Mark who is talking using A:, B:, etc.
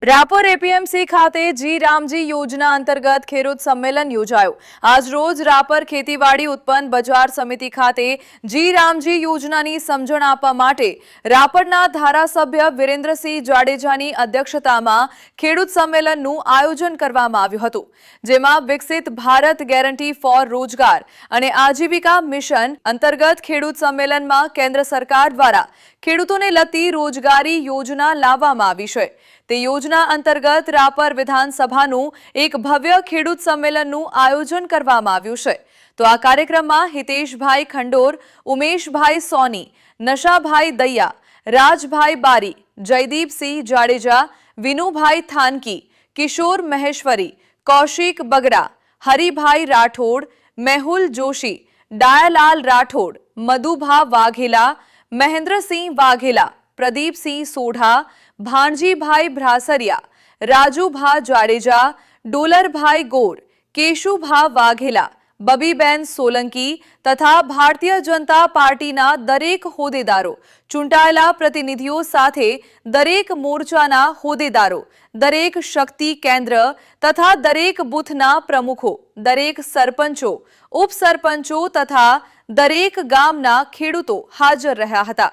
A: Rapar APMC ખાતે જી રામજી યોજના અંતર્ગત ખેડૂત સંમેલન યોજાયું। આજ રોજ રાપર ખેતીવાડી ઉત્પન્ન બજાર સમિતિ ખાતે જી રામજી યોજનાની સમજણ આપવા માટે રાપરના ધારાસભ્ય વિરેન્દ્રસિંહ જાડેજાની અધ્યક્ષતામાં ખેડૂત સંમેલનનું આયોજન કરવામાં આવ્યું હતું, જેમાં વિકસિત ભારત ગેરંટી ફોર રોજગાર અને આજીવિકા મિશન અંતર્ગત ખેડૂત સંમેલનમાં કેન્દ્ર સરકાર દ્વારા ખેડૂતોને લગતી રોજગારી યોજના લાવવામાં આવી છે। તે યોજના અંતર્ગત રાપર વિધાનસભાનું એક ભવ્ય ખેડૂત સંમેલનનું આયોજન કરવામાં આવ્યું છે। તો આ કાર્યક્રમમાં હિતેશભાઈ ખંડોર, ઉમેશભાઈ સોની, નશાભાઈ દૈયા, રાજભાઈ બારી, જયદીપસિંહ જાડેજા, વિનુભાઈ થાનકી, કિશોર મહેશ્વરી, કૌશિક બગડા, હરિભાઈ રાઠોડ, મેહુલ જોશી, ડાયાલાલ રાઠોડ, મધુભા વાઘેલા, મહેન્દ્રસિંહ વાઘેલા, પ્રદીપસિંહ સોઢા, ભાણજીભાઈ ભ્રાસરિયા, રાજુભા જાડેજા, ડોલરભાઈ ગોર, કેશુભા વાઘેલા, બબીબેન સોલંકી તથા ભારતીય જનતા પાર્ટીના દરેક હોદ્દેદારો, ચૂંટાયેલા પ્રતિનિધિઓ સાથે દરેક મોરચાના હોદ્દેદારો, દરેક શક્તિ કેન્દ્ર તથા દરેક બૂથના પ્રમુખો, દરેક સરપંચો, ઉપસરપંચો તથા દરેક ગામના ખેડૂતો હાજર રહ્યા હતા।